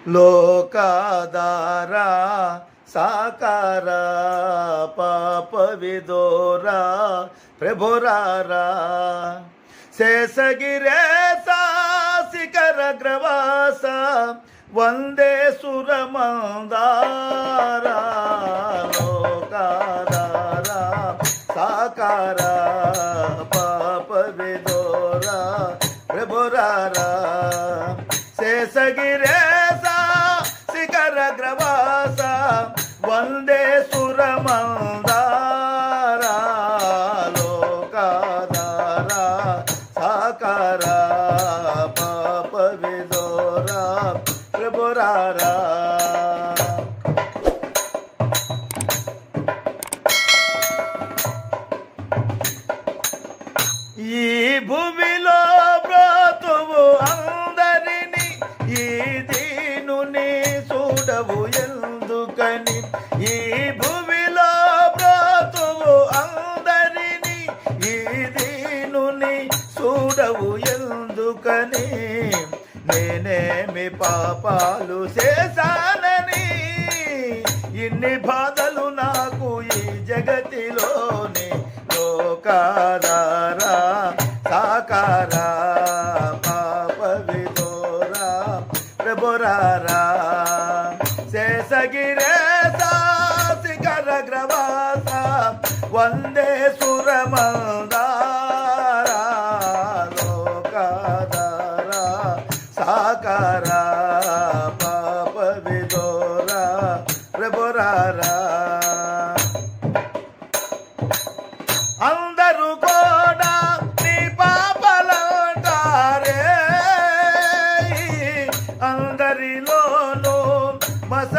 లోకాధారా సాకారా పాప విదోరా ప్రభురారా శేషగిరేశ శిఖర గ్రవాస వందే సురమందారా లోకాధారా సాకారా పాప విదోరా ప్రభురారా శేషగిరేశ శిఖర గ్రవాస వందే సురమందారా లోకాధారా సాకారా పాప విదోరా ప్రభురారా ఈ భూమిలో బ్రోతువు అందరిని ఈ దీనుని చూడవు ఎందుకని ఈ భూమిలో బ్రోతువు అందరిని ఈ దీనుని చూడవు ఎందుకని నేనేమి పాపాలు చేశానని ఇన్ని బాధలు నాకు ఈ జగతిలోని లోకాధారా సాకారా పాప విదోరా ప్రభురారా శేషగిరేశ శిఖర గ్రవాస వందే సురమందారా లోకాధారా సాకారా పాప విదోరా ప్రభురారా అందరూ కూడా నీ పాపలంటారే అందరిలోనూ మస